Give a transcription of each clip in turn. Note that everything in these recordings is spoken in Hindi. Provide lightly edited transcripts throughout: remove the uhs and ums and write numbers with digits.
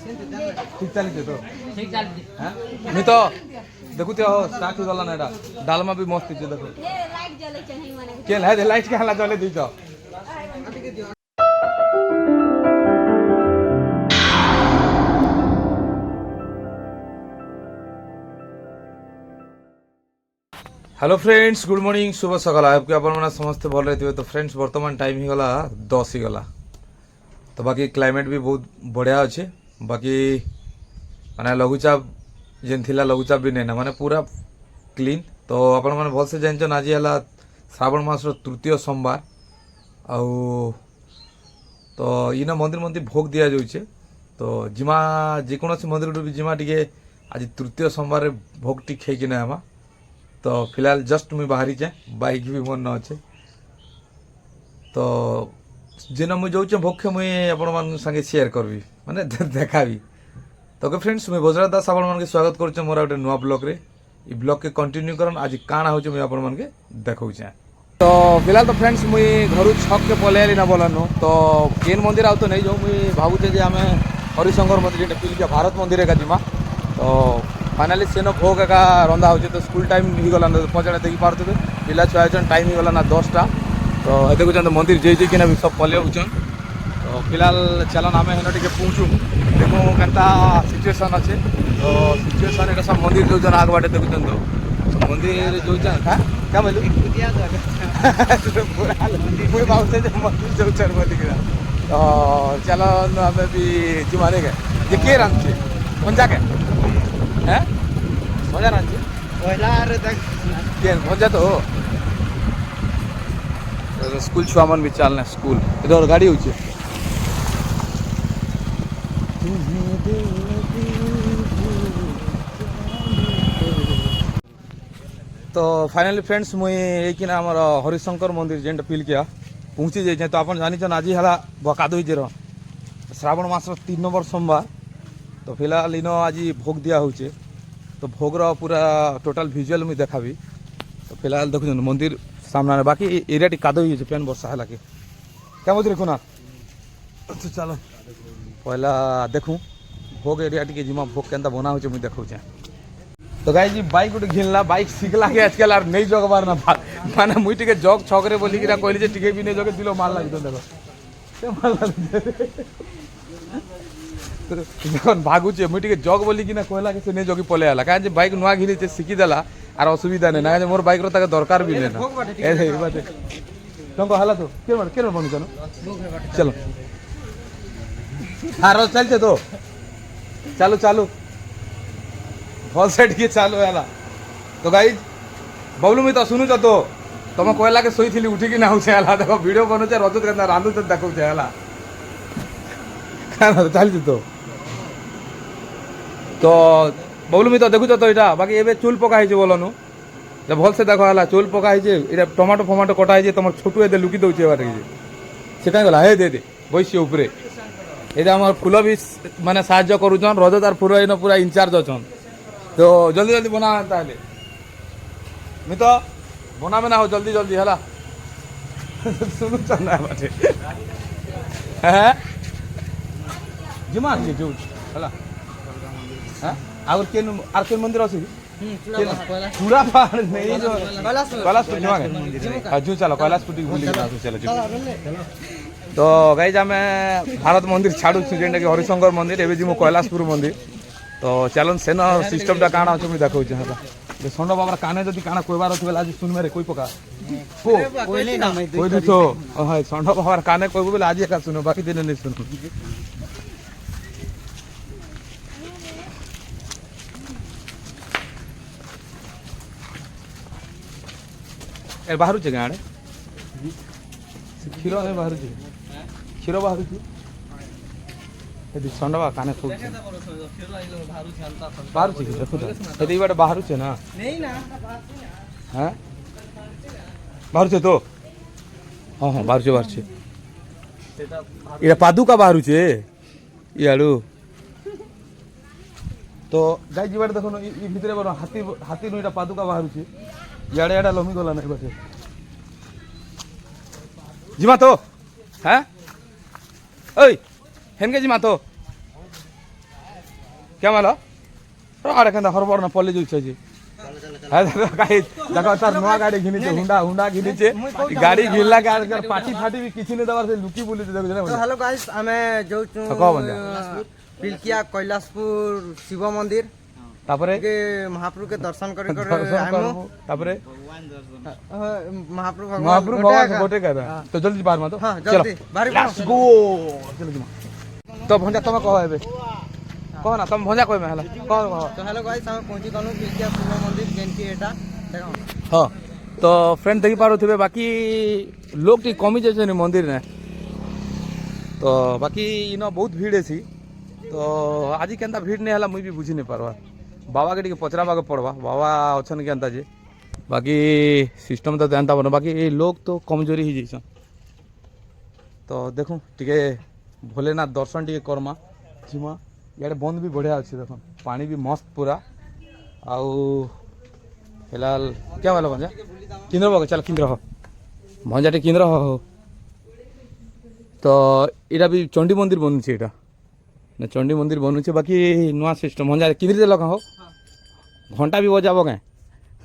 ठीक चली तो नहीं तो देखु तो स्टार्ट हो गला ना एटा डालमा भी मस्त है देखो लाइट जले चाहिए माने केल है लाइट के हला जले दी तो हेलो फ्रेंड्स गुड मॉर्निंग शुभ सकाल आपके अपन मैंने समस्त भल रही तो फ्रेंड्स वर्तमान टाइम ही गला 10 ही गला तो बाकी क्लाइमेट भी बहुत बढ़िया अच्छे बाकी माने लघुचाप जेन थिला लघुचाप भी नहीं ना माने पूरा क्लीन तो अपन मैंने भल से जानछन आज है श्रावण मास तृतीय सोमवार आउ तो इना मंदिर मंदिर भोग दिया जाउछे तो जिमा जेकोसी मंदिर भी जिमा टिके आज तृतीय सोमवार भोग टी खाई किना आमा तो फिलहाल जस्ट मुझे बाहरी जाए बाइक भी मोर न अच्छे तो जेना मुझे जाऊे भोग मुझे आपण संगे शेयर करबी माने देखाबी तो फ्रेंड्स मुझे बजरत दास आपण मन के स्वागत करुचे मोर गोटे नुआ ब्लॉग रे ई ब्लॉग के कंटिन्यू करन आज काना होचे मुझे आपण मन के देखौचे तो फिलहाल तो फ्रेंड्स मुझे घर छक के पलेली ना बोलानो तो केन मंदिर आउ तो नहीं जाऊ मुझे भावुचे जे आमे हरिशंकर मंदिर पिलिका भारत मंदिर का जिमा तो फाइनाली सेन भोग एका रंधा हो तो स्कूल टाइम ही गला पहुँचा देखी पारे पिला छुआ टाइम ही गला ना 10टा तो देखुन मंदिर जे किना भी सब पले होचन तो फिलहाल चलन आम हेन टे पहुँचू देखो केनता सिचुएसन अच्छे तो सिचुएसन एटा सब मंदिर जो आग बाटे देखुन तो मंदिर जो क्या बोलू मंदिर जो बोलिक तो चलन आम भी जुमारे गए किए रांधे पंजा के हैं मजा ना भजा तो स्कूल छुआ मन भी चलना स्कूल इधर गाड़ी हो तो फाइनली फ्रेंड्स मुझे कि आम हरिशंकर मंदिर जेन पिल किया पहुँची जाए तो आप जानी आज है बकाद श्रावण मास 3 नंबर सोमवार तो फिलहाल इन आज भोग दिया होचे तो भोगर पूरा टोटाल विजुअल मुझे देखाबी तो फिलहाल देखुन मंदिर सामने बाकी एरिया टी कादो ही पेन वर्षा है क्या बोलते देखो ना तो चलो पहला देखूँ भोग एरिया टी जिमा भोग के बना हो मुझे देखा तो गाई जी बाइक गोटे घिनला बाइक शिखला के आजकल आर नहीं जगबार ना माने मुई टिके जग छकरे बोलिक कहली टिके भी नहीं जगे दिलो मार लगी तो देखो मार लगे जब भागुचे मुझे टे जग बोलिक कहला कि नहीं जगी पलि आला कहीं बाइक नुआ घिनी शिखीदेला आर असुविधा नहीं ना मोर बाइक रो दरकार भी नहीं ना तुमको हला तो के बनी चलो हाँ रोज चलते तो चालू चालू भल से टे चालू है तो गाई बबलू मी तो शुणुच तो तुम कहला के शोई उठिकी ना देखो वीडियो बनुचे रजत के रांधुच देखुचे चलती तो बबलू मी तो देखुच तो यहाँ बाकी एवं चूल पकाई बोलनु जब भल से देख है चूल पकाई टमाटो फमाटो कटाई तुम छोटू ए लुकी दौचे से कहीं गला हे दे दे बैसी उपरे ये आम फूल भी माने साहाଯ୍य करुचन रजत आर फूल इन पूरा इनचार्ज अच्छन तो जल्दी जल्दी बना ताले मी तो बना में ना हो जल्दी जल्दी है सुनुच ना बाटे जिमा जो है आर के मंदिर अच्छी पूरा पहाड़ नहीं जो कैलाश जो चलो कैलाश बुली चलो तो गाइज आम भारत मंदिर छाड़ू जेनटा कि हरिशंकर मंदिर एवं जी कैलाशपुर मंदिर तो चलन सेन सिस्टमटा काଣା अच्छे मुझे देखा षंड बाबार काने जब काଣା कहबार अच्छे आज सुनमे रे कोई पका कोई तो हाँ षंड बाबार काने कहबो बोले आज एका सुनो बाकी दिन नहीं सुनो ए बाहर गाँ आड़े क्षीर बाहर क्षीर बाहर षंडवा काने खूब बाहर देखो बाटे बाहर ना हाँ बाहर तो हाँ हाँ बाहर ये पादुका बाहर इाड़ू तो गाई जीवाटे देखो भितर बड़ हाथी हाथी नु पादुका बाहर इे एडा लमी गला नहीं बाटे जिमा तो हाँ ओई हेनके जिमा तो क्या माला अरे कहता हरबर ना पल्ले जो जी देखो तार नुआ गाड़ी घिनीचे हुंडा हुंडा घिनीचे गाड़ी घिनला के पार्टी फाटी भी किसी ने दबार से लुकी बुली देखो तो हेलो गाइस हमें जो पिलकिया कैलाशपुर शिव मंदिर तापरे के महाप्रभु के दर्शन कर तापरे महाप्रभु भगवान गोटे कह रहा तो जल्दी बाहर में तो हां जल्दी बाहर लेट्स गो जल्दी तो भंजा तुम कह एबे कह ना तुम भंजा कह में हला कह तो हेलो गाइस हम पहुंची गनु पिलकिया शिव मंदिर जेनकी एटा देखो हां तो फ्रेंड देखि पारो थिबे बाकी लोग टी कमी जे छै मंदिर ने तो बाकी इनो बहुत भीड़ है सी तो आज केनता भीड़ नहीं हला मुई भी बुझी नहीं पारवा बाबा के टिके पचराबा के पड़वा बाबा अछन केनता जे बाकी सिस्टम तो जानता बन बाकी लोग तो कमजोरी ही जैसन तो देखूँ टिके भोलेनाथ दर्शन टिके करमा जिमा इे बंद भी बढ़िया अच्छे देख पानी भी मस्त पूरा आउ फिलहाल क्या वाला भंजा किंद्र बगे चल किंद्र हो भंजा टे किंद्र हो तो इटा भी चंडी मंदिर बनुचे इटा ना चंडी मंदिर बनुचे बाकी नुआ सिस्टम भंजा किंद्री देल हो घंटा भी बजाब क्या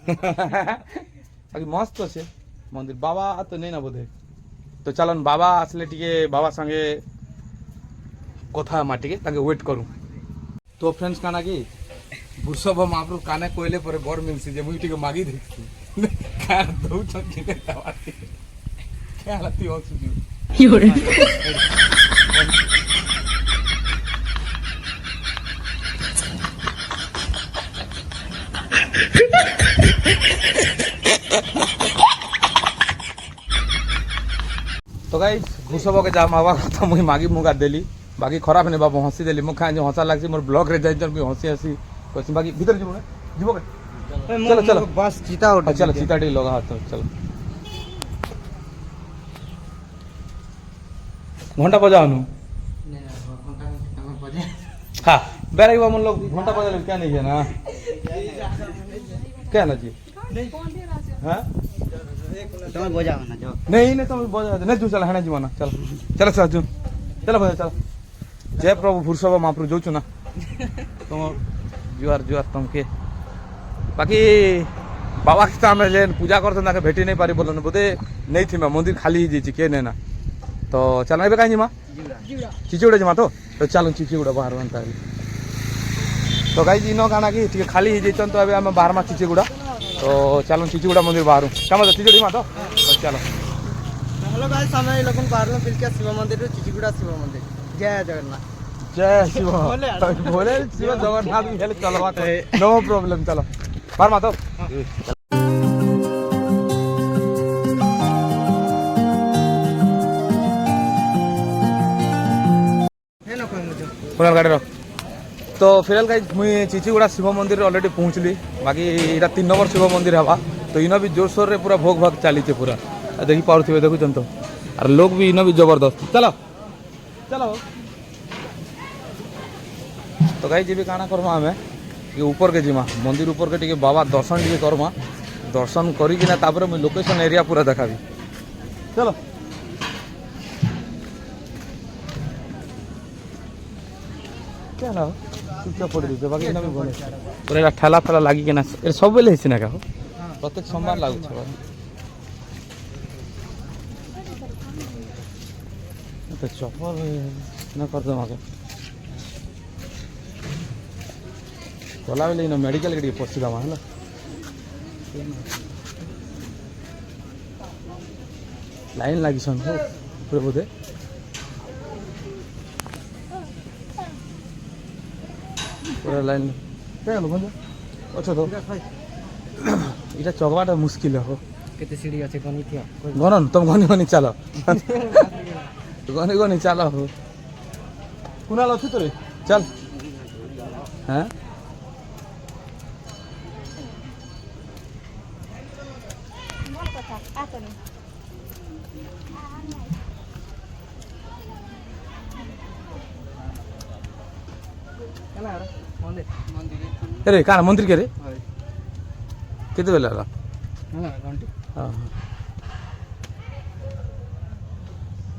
बाकी मस्त अच्छे मंदिर बाबा तो नहीं ना बोधे तो चलन बाबा आसले टिके बाबा संगे कथा माटिके ताके वेट करूँ तो फ्रेंड्स काना कि वृषभ महाप्रभु काने कोइले पर बर मिलसी जे मुई टिके मागी देखी कार दउ चके तवाती क्या हालती हो सुजी योरे तो गाइस घुसब के जा मावा कथा मुई मागी मुगा देली बाकी खराब नहीं बाबू हंसी देली मुख जो हंसा लागसी मोर ब्लॉग रे जाई भी हंसी हंसी कहसी बाकी भीतर जीवो जीवो के चलो चलो बस चीता उठ चलो चीता टी लगा हाथ चलो घंटा बजाओ नु हाँ बेरा मन लोग घंटा बजा क्या नहीं है ना क्या ना जी हाँ तुम बजाओ ना जो नहीं नहीं तुम बजा नहीं तू चल हणे जीवा ना चल चलो चल जू चलो बजा चल जय प्रभु वृषभ महाप्रभु जो ना तुम जुआर जुआर तुमके बाकी बाबा के सामने जेन पूजा करते ना भेटी नहीं पारी बोलन बोधे नहीं थी मैं मंदिर खाली ही के नहीं ना तो चल एबे कहीं जिमा चिचुड़ा जिमा तो चलो चिचुड़ा बाहर बनता है तो गाइस इनो गाना की टिके खाली ही जैतन तो अबे हम बाहर में चिचुड़ा तो चलो चिचुड़ा मंदिर बाहर कम चिचुड़ी मा तो चलो हेलो गाइस हम लोगन बाहर में पिलकिया शिव मंदिर चिचुड़ा शिव मंदिर जय जगन्नाथ जय शिव भोले शिव जगन्नाथ भी हेले चलवा नो प्रॉब्लम चलो बाहर मा तो गाड़ी रख तो फिलहाल गाइस मुई चिचिगुड़ा शिव मंदिर ऑलरेडी पहुँचली बाकी इटा 3 नंबर शिव मंदिर हवा तो इन भी जोरसोर रे पूरा भोग भाग चली पूरा देखी पारे देखुन तो और लोग भी इन भी जबरदस्त चलो चलो तो गाइस जी काना करमा हमें ये ऊपर के जिमा मंदिर ऊपर के टिके बाबा दर्शन टिके करमा दर्शन करिकिना तापर मुई लोकेशन एरिया पूरा देखाबी चलो क्या ना चुपचाप पड़ दीजिए बाकी ना भी बोले पूरा ठेला फेला लगी ना सब बेले हिसी ना क्या प्रत्येक सोमवार लागू तो चप्पल ना कर दे माके गला बेले इन मेडिकल के पशिदा है लाइन लगी पूरे बोधे पूरा लाइन क्या भंजा अच्छा तो इटा चकवाटा मुस्किल हो केते सीढ़ी আছে গনি থিয়া गणन तुम गनी गनी चलो गनी गनी चलो हो कुणाल अच्छी तो रे चल हाँ अरे कहाँ मंदिर के रे कितने बेला हाँ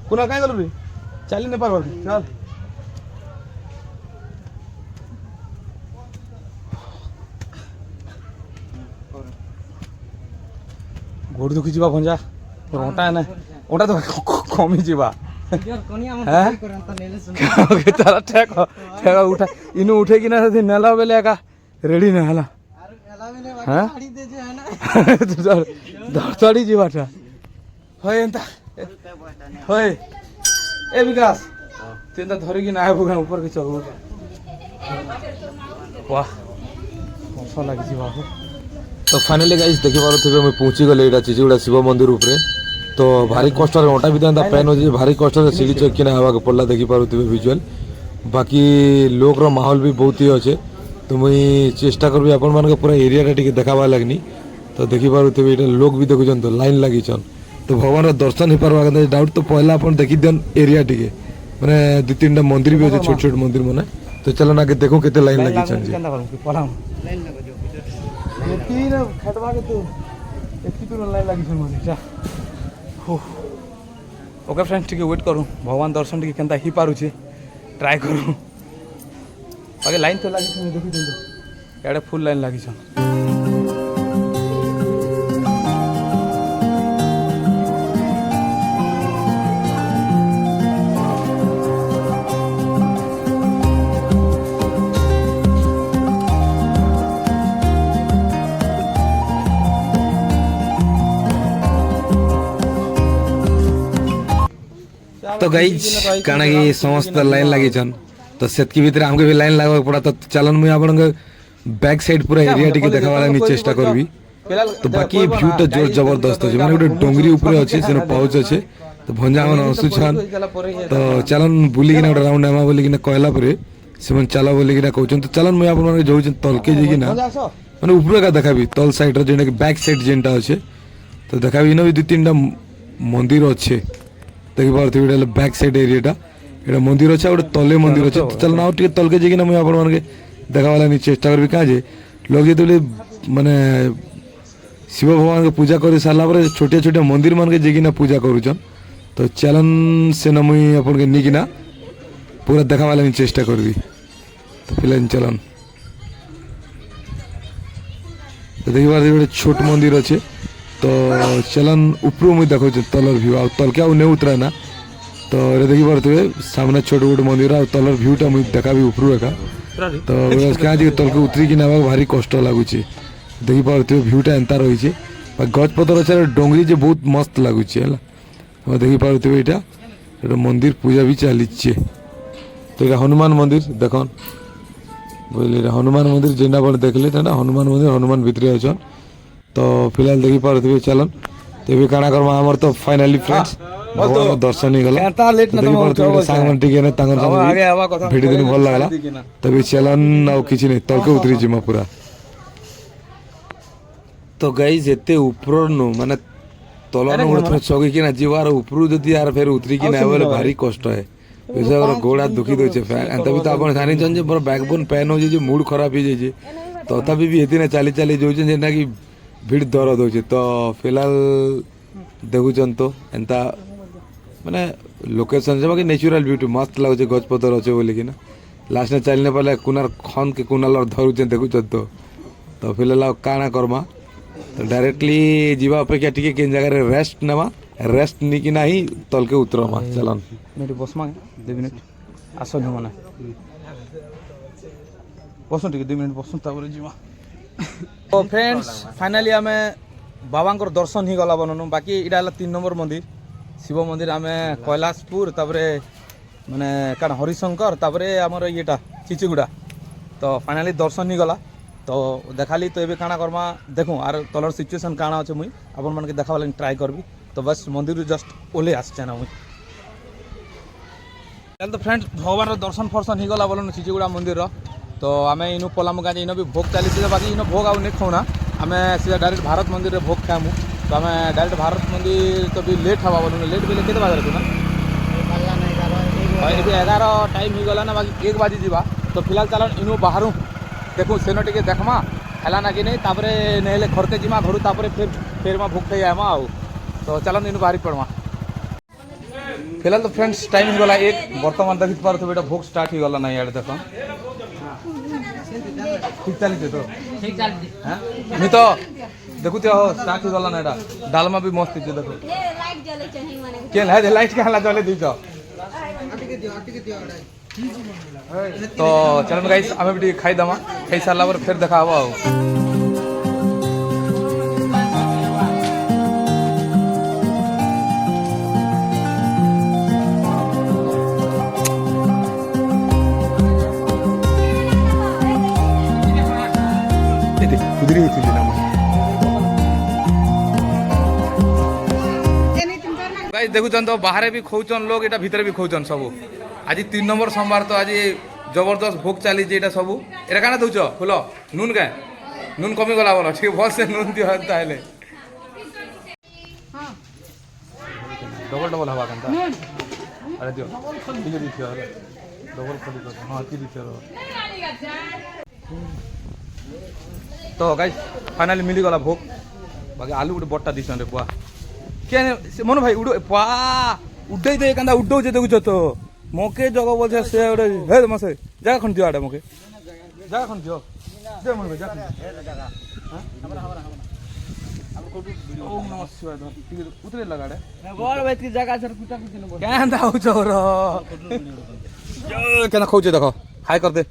कुना कहीं गलु रे चली नहीं पार चल ଗୋଡ଼ ଦୁଖି ଯିବା ଭଞ୍ଜା ଅଣ୍ଟା ନା ଅଣ୍ଟା ତ କମି ଯିବା হ্যাঁ তারা ঠেক ঠেক উঠা ইনু উঠে কিনা যদি নেলা বেলে একা রেডি না হলা হ্যাঁ ধরতড়ি যাবাটা হয় এন্তা হয় এ বিকাশ তুই এন্তা ধরিকি না আইবু গাঁ উপর কে চলবু বাহ মশা লাগিছি বাবু। তো ফাইনালি গাইস দেখি পারুথিবে আমি পৌঁছি গলি এটা চিচিগুড়া শিব মন্দির উপরে। তো ভারি কষ্টরে অটা ভিতরে এন্তা পেন হচ্ছে ভারি কষ্টরে সিঁড়ি চকিনা হওয়াকে পড়লা দেখি পারুথিবে ভিজুয়াল। বাকি লোকর মাহল भी बहुत ही अच्छे। तो मुई चेष्टा करबी अपन मान के पूरा एरिया टिके देखावा लगनी। तो देखी पारुथिबे एटा लोक भी देखुछन तो लाइन लागिछन। तो भगवान दर्शन ही पारवा के डाउट तो पहला अपन देखी देन एरिया टिके माने दु तीनटा मंदिर भी अच्छे छोट छोट मंदिर माने। तो चलो ना के देखो केते लाइन लागिछन जी लाइन लगो जो तीन खटवा के तो एती तो लाइन लागिछन मंदिर ओके फ्रेंड्स टिके वेट करूँ भगवान दर्शन टिके केनता ही पारुछे ट्राई करूँ बाकी लाइन तो लगी देखी दिन इे फुल लाइन लगी तो गाइज काना की समस्त लाइन लगी तो सेतकी भीतर हमके भी लाइन लगवा पड़ा। तो चलन मुझे आपन बैक साइड पूरा एरिया टिके देखा वाला नहीं चेष्टा करबी। तो बाकी व्यू तो जोर जबरदस्त अछि माने गोटे डोंगरी ऊपर अछि सेनो पाउच अछि। तो भंजा मन असुछन तो चलन बुली किना गोटे राउंड एमा बोली किना कहला परे सेमन चला बोली किना कहउछन। तो चलन मुझे आपन जो तलके जे किना माने ऊपर का देखाबी तल साइड रे जेने बैक साइड जेनटा अछि। तो देखाबी न भी दु तीनटा मंदिर अछि देखि पारथि बैक साइड एरियाटा एटा मंदिर अच्छे गोटे तले मंदिर अच्छे। तो चल ना टे तलके जाइना मुझे आप देखा वाला नहीं चेष्टा करी क्या लोग जो माने शिव भगवान के पूजा कर सारापर छोटे छोटे मंदिर मान के जाइना पूजा करुचन। तो चलन से न मुई अपन के निकिना पूरा देखा वाला नहीं चेष्टा करबी। तो फिलहाल चलन तो देखी पारथि गोटे छोट मंदिर अच्छे। तो चलन ऊपर मुझे देखो तलर व्यू आ तलके आउ नहीं उतरा ना। तो देखी पारे सामने छोट गोटे मंदिर आ तलर व्यूटा मुझे देखा ऊपर एका। तो क्या तलके उतरी कि नावा भारी कष्ट लगुच देखी पारे व्यूटा एंता रही है गछ पतर अच्छे डोंगरी जे बहुत मस्त लगुच है देखी पारे यहाँ मंदिर पूजा भी चली। तो ये हनुमान मंदिर देखन बुझे हनुमान मंदिर जेना बड़े देखले हनुमान मंदिर हनुमान भितरे अच्छन। तो फिलहाल देखी पारे चलन तो भी काना करमा हमर तो फाइनली फ्रेंड्स भगवान दर्शन ही गला सांग मन टिके ने तांगर संग भिडी दिन भल लागला। तभी चलन आ किछि नै तलके उतरी जिमा पूरा। तो गाइस एते ऊपर नो माने तलन थोड़ा चौकी कि ना जीवार ऊपर जदी यार फिर उतरी कि ना बोले भारी कष्ट है वैसे और गोड़ा दुखी दोचे एंता भी तो आपण जानि जन जे मोर बैकबोन पेन हो जे मूड खराब हो जे तो तभी भी एती ना चाली चाली जो जे ना कि भीड़ दर्द होचे। तो फिलहाल देखुचन तो एंता माने लोकेशन से बाकी नेचुरल ब्यूटी मस्त लगुचे गछ पतर अच्छे बोली कि ना लास्ट ने चलने पड़े कुनार खन के कुनाल धरुचे देखुचन। तो फिलहाल काना करमा तो डायरेक्टली जीवा अपेक्षा टिके केन जगह रे रेस्ट नेमा रेस्ट नी कि नाही तलके उतरमा चलन मेरी बसमा 2 मिनिट आसो न माने बसो टिके 2 मिनिट बसो तापर जीवा। तो फ्रेंड्स फाइनली आमे बाबांकर दर्शन ही गला बननु बाकी इडा 3 नंबर मंदिर शिव मंदिर आमे कैलाशपुर तापरे माने कान हरिशंकर तापरे हमर येटा चिचिगुड़ा। तो फाइनली दर्शन ही गला तो देखाली। तो एबे काना करमा देखूँ आर तलर सिचुएशन काना अच्छे मुई अपन मन के देखा ट्राई करबी। तो बस मंदिर जस्ट ओले आसचे ना मुई चल। तो फ्रेंड्स भगवान दर्शन फर्शन ही गला बोलन चिचिगुड़ा मंदिर तो आमे इनु पलामु गाजे इनो भी भोग चली बाकी इनो भोग आउ नहीं खाऊना आमे सीधा डायरेक्ट भारत मंदिर रे भोग खामु। तो आमे डायरेक्ट भारत मंदिर तो भी लेट हवा बोलूँ लेट बेले केते बाजे ना 11 टाइम ही गला ना बाकी 1 बाजी जीवा। तो फिलहाल चल इनु बाहर देखूँ सेनो टिके देखमा है ना कि नहीं तापरे नहले घर के जिमा घर तापरे फिर भोग खाई आमा आउ। तो चलन इनु बाहरी पड़मा फिलहाल। तो फ्रेंड्स टाइम ही गला 1 बर्तमान देखी पारे तो बेटा भोग स्टार्ट ही गला ना यार देख ठीक चली तो ठीक चली नहीं तो देखुते हो स्टार्ट ही गला ना एटा डालमा भी मस्त है देखो हे लाइट जले चाहिए माने के है लाइट के हला जले दी तो चलो गाइस हमें भी खाई दमा खाई सारा पर फिर देखा हवा कुदरी थी ना गाइस देखुछन तो बाहर भी खौचन लोग एटा भीतर भी खौचन सब आज 3 नंबर सोमवार तो आज जबरदस्त भोग चली एटा सब एटा काना दउछ फुल नून का नून कमी गला बोलो ठीक भल से नून दियो ताले हां डबल डबल हवा कंता अरे दियो ठीक दियो डबल खोली कर हां की दियो तो गाइस फाइनली मिली गला भोग बाकी आलू गुटे बट्टा दिसन रे बुआ के मन भाई उड़ पा उड़े दे कंदा उड़ो जे देखुछ तो मोके जगह बोलछे से उड़े हे मसे जगह खन दियो आडे मोके जगह खन दियो दे मन भाई जगह ओम नमः शिवाय धर ठीक उतरे लगा रे गोर बैठ की जगह सर कुटा कुछ न बोल केन दाउ चोर जो केना खोजे देखो हाय कर दे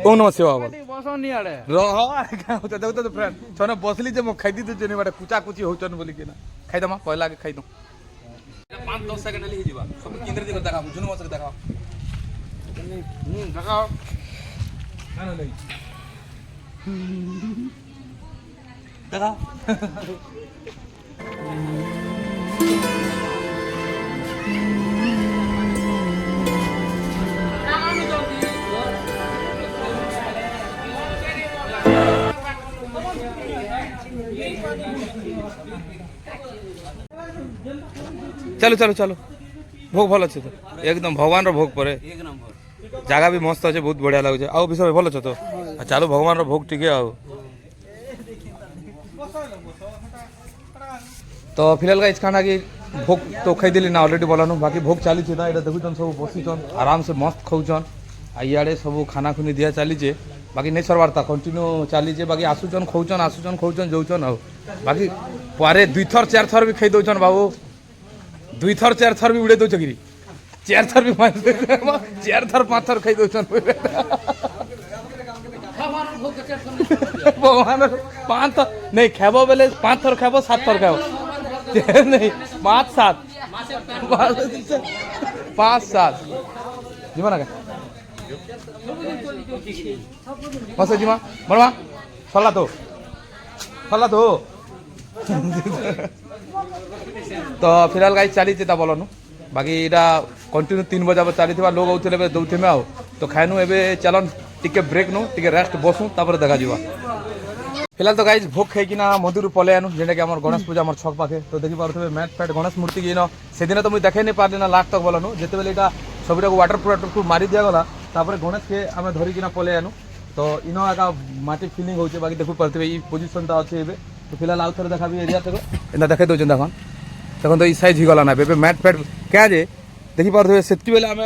ओम नमः शिवाय बोल बसो नहीं आड़े रह क्या होता देखो तो फ्रेंड छने बसली जे मो खाई दी तो जने बाटे कुचा कुची होचन बोली के ना खाई दमा पहला के खाई दो 5-10 सेकंड ले हिजिबा सब केंद्र दिकर देखा जुनु मस देखा देखा ना नहीं देखा चलो चलो चलो भोग भल अच्छे तो एकदम भगवान रो भोग परे एक नंबर जगह भी मस्त अच्छे बहुत बढ़िया लगे आओ विषय भल अच्छे तो चलो भगवान रो भोग टिके आओ तो फिलहाल का खाना की भोग तो खाई दिली ना ऑलरेडी बोलानु बाकी भोग चली था ये देखुन सब बसीचन आराम से मस्त खाऊचन आ इे सब खाना खुनी दिया चली बाकी नहीं सरवार था कंटिन्यू चली बाकी आसुचन खौचन जाऊचन आ बाकी पारे 2 थर 4 थर भी खाई दौचन बाबू 2 थर 4 थर भी उड़े दौच कि 4 थर भी 4 थर 5 थर खाई दौचन भगवान 5 थर नहीं खेबो बेले 5 थर खेबो 7 थर खेबो नहीं 5-7 5-7 जीवा ना बस जीवा बड़वा सल्ला तो तो फिलहाल गाई चली बोलनु बाकी इटा कंटिन्यू 3 बजे चली लोग आउे दौथे आओ तो खाएनु एबे चलन टिके ब्रेक नु टिके रेस्ट बसु तापर देखा जीवा फिलहाल तो गाइज भोग खाईकिना मंदिर पले आनु जेटा कि आम गणेश पूजा आम छक पाखे तो देखी पारे मैट फैट गणेश मूर्ति की से दिन तो मुझे देखे नहीं पारे ना लास्ट तक बोलनु जिते बेले यहाँ सबटा वाटर प्रूफ मारी दिगला तापर गणेश के आम धरिकिना पले आनु तो इनो एका माटी फिलिंग होचे बाकी देखु पारे ये पोजिशन अच्छे एबे तो फिलहाल आउ थे देखा एरिया तक एंता देखे दौन देखन देखो तो साइज ही गला ना एबे मैट फैट क्या जे देखी पारे से बेले आम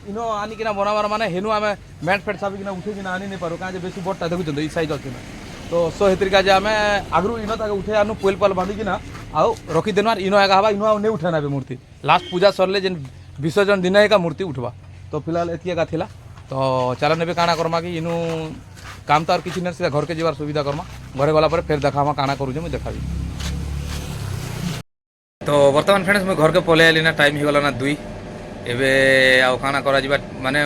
इनो आनिकिना बनाबार माने हेनु आम मैट फैट साबिकिना उठेकिना आनी नहीं पारो क्या बेसी बड़टा देखुन ये साइज अच्छे ना तो सो हेतरिका जे आम आगु इन तक उठे आनु पोल पाल बांधिकिना आउ रखीदेनु आर इनो एका हवा इनो आउ नहीं उठे ना मूर्ति लास्ट पूजा सरले जेन विसर्जन दिन एका मूर्ति उठवा तो फिलहाल एति एका थिला तो चलन एबे काना करमा कि इनु काम तो और किसी नहीं सीधा घर के जीवार सुविधा करमा घरे गला पर फिर देखा काना करूँ मुझे देखाबी तो बर्तमान फ्रेंड्स मुझे घर के पले आली ना टाइम हो गला ना 2 एबे आउ काना करा जीवा माने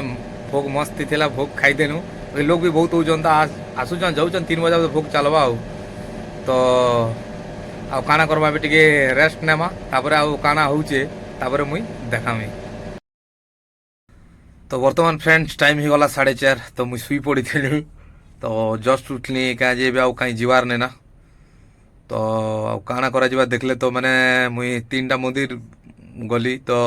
भोग मस्त थिला भोग खाईदेनु लोग भी बहुत होचन आसुचन जाऊचन 3 बजे भोग चलवा आउ तो आउ काना करबा भी टिके रेस्ट नेमा तापर आउ काना होचे तापर मुई देखामी तो वर्तमान फ्रेंड्स टाइम हो गला 4:30 तो मुई सुई पड़ी थी तो जस्ट उठली क्या जे आउ कहीं जीवार ने ना तो आउ काना करा जीवा देखले तो मैंने मुई 3टा मंदिर गली तो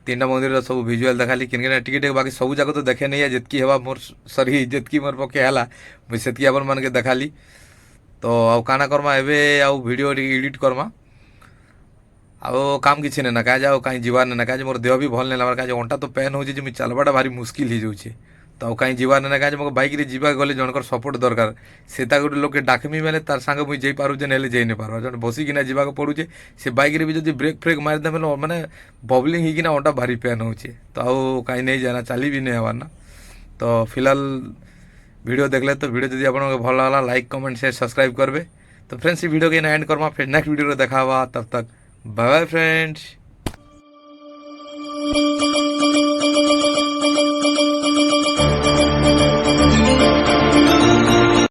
3टा मंदिर सब भिजुआल देखाली किन टिके बाकी सब जगह तो देखे नहीं है जितकी हवा मोर सरी जितकी मोर पके है मुझे सेतकी अपन मान के देखाली तो आउ काना करमा एबे आउ वीडियो एडिट करमा आउ काम किसी ना क्या जाओ कहीं जीवार ना क्या मोर देह भी भल नहीं लगा क्या अंटा तो पेन हो चलवाटा भारी मुस्किल हो जाऊे ତ ଆଉ କାହିଁ ଯିବାର ନା କାହିଁ ମୋ ବାଇକ୍ରେ ଯିବା ଗଲେ ଜଣଙ୍କର ସପୋର୍ଟ ଦରକାର ସେଟା ଗୋଟେ ଲୋକେ ଡାକମି ବେଲେ ତାର ସାଙ୍ଗ ମୁଇଁ ଯାଇପାରୁଛେ ନହେଲେ ଯାଇ ନାଇଁ ପାରବା ଜଣେ ବସିକିନା ଯିବାକୁ ପଡ଼ୁଛେ ସେ ବାଇକ୍ରେ ବି ଯଦି ବ୍ରେକ୍ ଫ୍ରେକ୍ ମାରିଦେବେ ବେଲେ ମାନେ ବବଲିଂ ହେଇକିନା ଅଣ୍ଟା ଭାରି ପେନ୍ ହେଉଛି ତ ଆଉ କାହିଁ ନେଇ ଯାନା ଚାଲି ବି ନେଇ ହେବାର ନା ତ ଫିଲହାଲ ভিডিও দেখলে তো ভিডিও যদি আপনার ভালো লাগলা লাইক কমেন্ট শেয়ার সাবস্ক্রাইব করবে তো ফ্রেন্ডস এই ভিডিও কে এন্ড করবা ফির নেক্সট ভিডিও দেখা হওয়া তব তক বাই বাই ফ্রেন্ডস